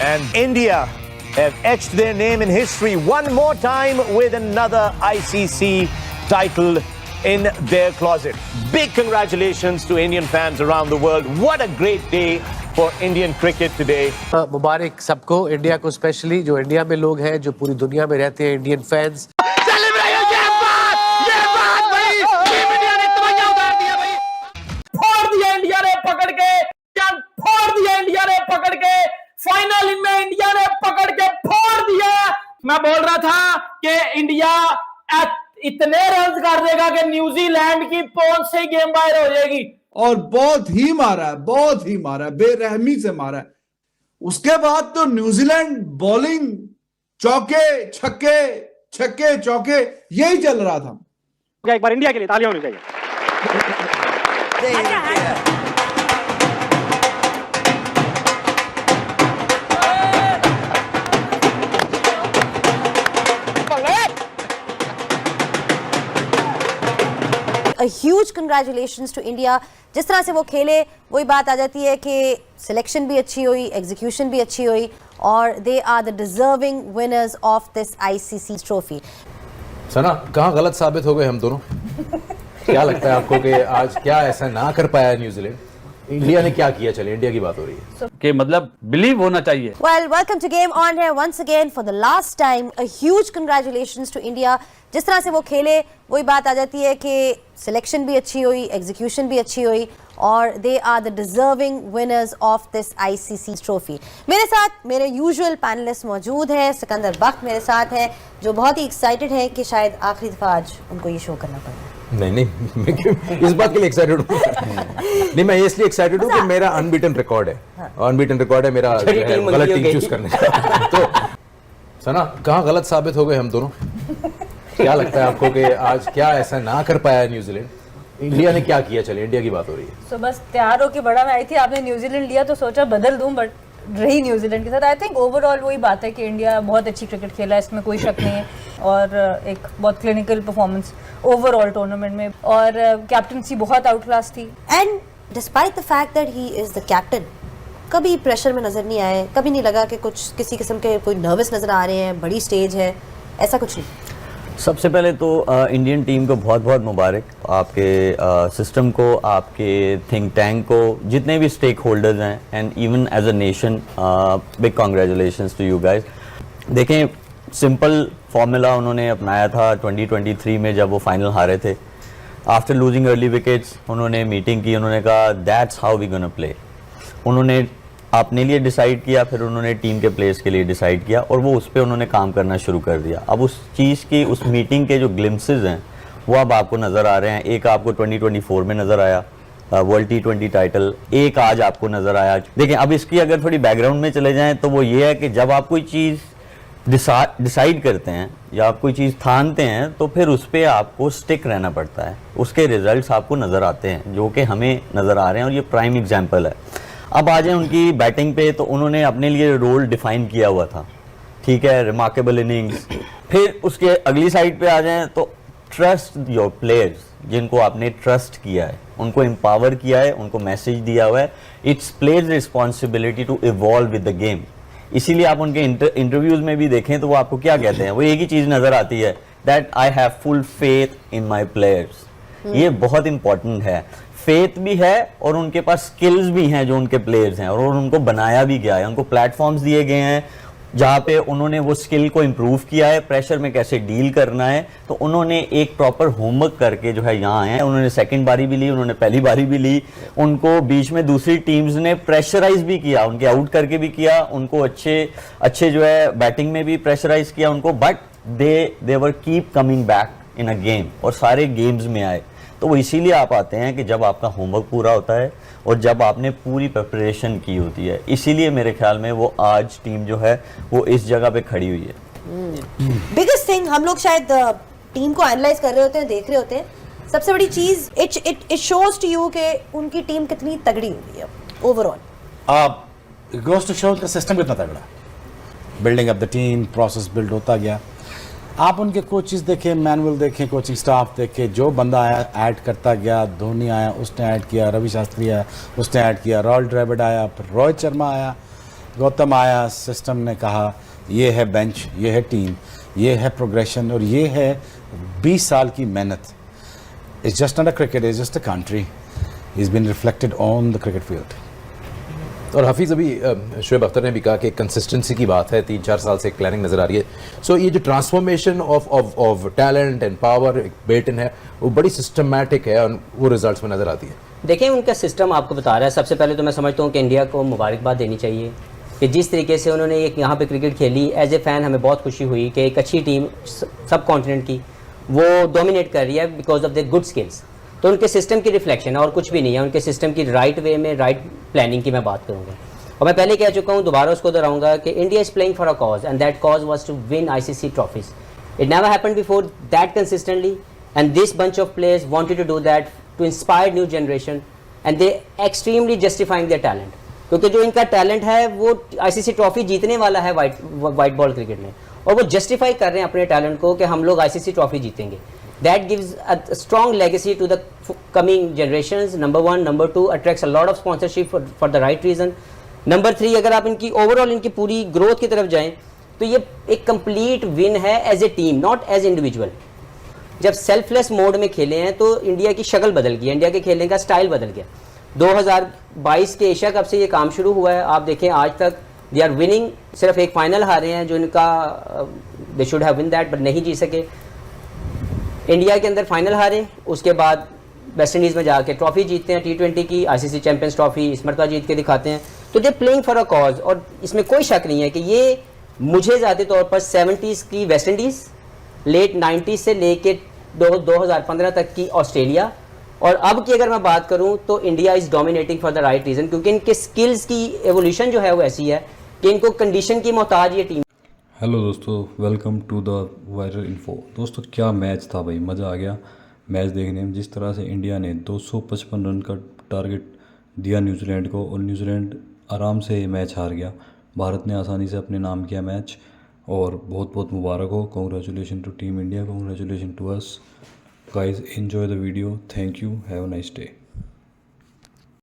And India have etched their name in history one more time with another ICC title in their closet. Big congratulations to Indian fans around the world. What a great day for Indian cricket today. मुबारक सबको, India को specially, जो India में लोग हैं, जो पूरी दुनिया में रहते हैं, इंडियन फैंस। इंडिया ने पकड़ के फोड़ दिया, इंडिया ने पकड़ के फाइनल में इंडिया ने पकड़ के फोड़ दिया। मैं बोल रहा था कि इंडिया इतने रन कर देगा कि न्यूजीलैंड की पहुंच से गेम बाहर हो जाएगी। और बहुत ही मारा है, बेरहमी से मारा है। उसके बाद तो न्यूजीलैंड बॉलिंग चौके छक्के चौके यही चल रहा था। एक बार इंडिया के लिए तालियां होनी चाहिए। A huge congratulations to India. जिस तरह से वो खेले, वही बात आ जाती है कि सिलेक्शन भी अच्छी हुई, एग्जीक्यूशन भी अच्छी हुई, और they are the deserving winners of this ICC trophy. सना, कहाँ गलत साबित हो गए हम दोनों? क्या लगता है आपको कि आज क्या ऐसा ना कर पाया न्यूजीलैंड? इंडिया ने क्या किया? चले इंडिया की बात हो रही है कि मतलब बिलीव होना चाहिए। Well, welcome to Game On here once again for the last time. A huge congratulations to India. जिस तरह से वो खेले, वही बात आ जाती है कि सिलेक्शन भी अच्छी हुई, एग्जीक्यूशन भी अच्छी हुई, और they are the deserving winners of this ICC trophy. मेरे साथ मेरे यूजुअल पैनलिस्ट मौजूद हैं। सिकंदर बख्त मेरे साथ हैं, जो बहुत ही एक्साइटेड हैं कि शायद आखिरी दफा आज उनको ये शो करना पड़ा। नहीं, मैं इस बात के लिए एक्साइटेड हूँ। नहीं, मैं इसलिए एक्साइटेड हूँ कि मेरा अनबीटन रिकॉर्ड है। अनबीटन रिकॉर्ड है मेरा गलत टीम चूज करने का। तो सना, कहाँ गलत साबित हो गए हम दोनों? क्या लगता है आपको कि आज क्या ऐसा ना कर पाया न्यूजीलैंड? इंडिया ने क्या किया? चले इंडिया की बात हो रही है। तो बस तैयार होके बड़ा मैं आई थी, आपने न्यूजीलैंड लिया तो सोचा बदल दूं, बट रही न्यूजीलैंड के साथ। आई थिंक ओवरऑल वही बात है कि इंडिया बहुत अच्छी क्रिकेट खेला है, इसमें कोई शक नहीं है, और एक बहुत क्लिनिकल परफॉर्मेंस ओवरऑल टूर्नामेंट में, और कैप्टनसी बहुत आउट क्लास थी। And despite the fact that he is the captain, कभी प्रेशर में नजर नहीं आए, कभी नहीं लगा कि कुछ किसी किस्म के कोई नर्वस नजर आ रहे हैं, बड़ी स्टेज है, ऐसा कुछ नहीं। सबसे पहले तो इंडियन टीम को बहुत बहुत मुबारक, आपके सिस्टम को, आपके थिंक टैंक को, जितने भी स्टेक होल्डर्स हैं, and even as a nation big congratulations to you guys. देखें, सिंपल फॉर्मूला उन्होंने अपनाया था 2023 में जब वो फाइनल हारे थे। आफ्टर लूजिंग अर्ली विकेट्स उन्होंने मीटिंग की, उन्होंने कहा that's how we gonna play. उन्होंने अपने लिए डिसाइड किया, फिर उन्होंने टीम के प्लेयर्स के लिए डिसाइड किया, और वो उस पर उन्होंने काम करना शुरू कर दिया। अब उस चीज़ की, उस मीटिंग के जो ग्लिम्पसेस हैं वो अब आपको नज़र आ रहे हैं। एक आपको 2024 में नज़र आया वर्ल्ड T20 टाइटल, एक आज आपको नज़र आया। देखिए, अब इसकी अगर थोड़ी बैकग्राउंड में चले जाएँ तो वो ये है कि जब आप कोई चीज़ डिसाइड करते हैं या आप कोई चीज़ ठानते हैं तो फिर उस पर आपको स्टिक रहना पड़ता है, उसके रिजल्ट्स आपको नज़र आते हैं, जो कि हमें नज़र आ रहे हैं, और ये प्राइम एग्जाम्पल है। अब आ जाए उनकी बैटिंग पे, तो उन्होंने अपने लिए रोल डिफाइन किया हुआ था, ठीक है, रिमार्केबल इनिंग्स। फिर उसके अगली साइड पे आ जाएं तो ट्रस्ट योर प्लेयर्स, जिनको आपने ट्रस्ट किया है, उनको एम्पावर किया है, उनको मैसेज दिया हुआ है, it's players responsibility to evolve with the game. इसीलिए आप उनके इंटरव्यूज में भी देखें तो वो आपको क्या कहते हैं, वो एक ही चीज़ नज़र आती है, that I have full faith in my players. ये बहुत इंपॉर्टेंट है, फेथ भी है और उनके पास स्किल्स भी हैं जो उनके प्लेयर्स हैं, और उनको बनाया भी गया है, उनको प्लेटफॉर्म्स दिए गए हैं जहाँ पे उन्होंने वो स्किल को इम्प्रूव किया है, प्रेशर में कैसे डील करना है। तो उन्होंने एक प्रॉपर होमवर्क करके जो है यहाँ आए हैं। उन्होंने सेकंड बारी भी ली, उन्होंने पहली बारी भी ली, उनको बीच में दूसरी टीम्स ने प्रेशराइज भी किया, उनके आउट करके भी किया, उनको अच्छे जो है बैटिंग में भी प्रेशराइज किया उनको, but they were keep coming back in a game, और सारे गेम्स में आए। तो वो इसीलिए आप आते हैं कि जब आपका होमवर्क पूरा होता है और जब आपने पूरी प्रिपरेशन की होती है। इसीलिए मेरे ख्याल में वो आज टीम जो है वो इस जगह पे खड़ी हुई है। बिगेस्ट थिंग, हम लोग शायद टीम को एनालाइज कर रहे होते हैं, देख रहे होते हैं, सबसे बड़ी चीज इट शोज टू यू कि उनकी टीम कितनी तगड़ी हुई है ओवरऑल। गोस टू शो उनका सिस्टम कितना तगड़ा, building up the team, process build होता गया। आप उनके कोचेस देखें, मैनुअल देखें, कोचिंग स्टाफ देखें, जो बंदा आया ऐड करता गया। धोनी आया, उसने ऐड किया, रवि शास्त्री आया, उसने ऐड किया, राहुल द्रविड़ आया, फिर रोहित शर्मा आया, गौतम आया, सिस्टम ने कहा ये है बेंच, ये है टीम, ये है प्रोग्रेशन और ये है 20 साल की मेहनत. It's just not a cricket, it's just a country. Is been reflected on the cricket field. और हफीज़ अभी शुएब अख्तर ने भी कहा कि कंसिस्टेंसी की बात है, 3-4 साल से एक प्लानिंग नज़र आ रही है. सो ये जो transformation of talent and power built in है वो बड़ी सिस्टमैटिक है और वो रिजल्ट्स में नज़र आती है. देखें उनका सिस्टम आपको बता रहा है. सबसे पहले तो मैं समझता हूँ कि इंडिया को मुबारकबाद देनी चाहिए कि जिस तरीके से उन्होंने एक यहाँ पे क्रिकेट खेली. एज ए फ़ैन हमें बहुत खुशी हुई कि एक अच्छी टीम सब कॉन्टिनेंट की वो डोमिनेट कर रही है because of the good skills. तो उनके सिस्टम की रिफ्लेक्शन है और कुछ भी नहीं है. उनके सिस्टम की राइट वे में राइट प्लानिंग की मैं बात करूँगा. और मैं पहले कह चुका हूँ, दोबारा उसको दोहराऊंगा कि India is playing for a cause and that cause was to win ICC trophies. It never happened before that consistently and this bunch of players wanted to do that to inspire new generation and they extremely justifying their talent. क्योंकि जो इनका talent है वो ICC trophy जीतने वाला है white ball cricket में, और वो जस्टिफाई कर रहे हैं अपने टैलेंट को कि हम लोग ICC ट्रॉफी जीतेंगे. That gives a strong legacy to the coming generations. Number one, number two, attracts a lot of sponsorship for the right reason. Number three, अगर आप इनकी ओवरऑल इनकी पूरी ग्रोथ की तरफ जाएं तो ये एक कंप्लीट विन है as a team, not as individual. जब सेल्फलेस मोड में खेले हैं तो इंडिया की शक्ल बदल गई, इंडिया के खेलने का स्टाइल बदल गया. 2022 के एशिया कप से ये काम शुरू हुआ है. आप देखें आज तक दे आर विनिंग. सिर्फ एक फाइनल हारे हैं जो इनका they should have win that but नहीं जीत सके. इंडिया के अंदर फाइनल हारे, उसके बाद वेस्ट इंडीज़ में जाके ट्रॉफी जीतते हैं T20 की, ICC चैंपियंस ट्रॉफी इस मरतबा जीत के दिखाते हैं. तो they playing for a cause. और इसमें कोई शक नहीं है कि ये मुझे ज़ाती तौर पर 70s की वेस्ट इंडीज़, लेट 90s से लेके 2015 तक की ऑस्ट्रेलिया, और अब की अगर मैं बात करूं तो India is dominating for the right reason. क्योंकि इनके स्किल्स की एवोल्यूशन जो है वो ऐसी है कि इनको कंडीशन की मोहताज ये टीम. हेलो दोस्तों, welcome to the viral info. दोस्तों क्या मैच था भाई, मज़ा आ गया मैच देखने में. जिस तरह से इंडिया ने 255 रन का टारगेट दिया न्यूजीलैंड को और न्यूजीलैंड आराम से ये मैच हार गया. भारत ने आसानी से अपने नाम किया मैच और बहुत बहुत मुबारक हो. Congratulation to team India, congratulation to us guys. Enjoy the video. Thank you. Have a nice day.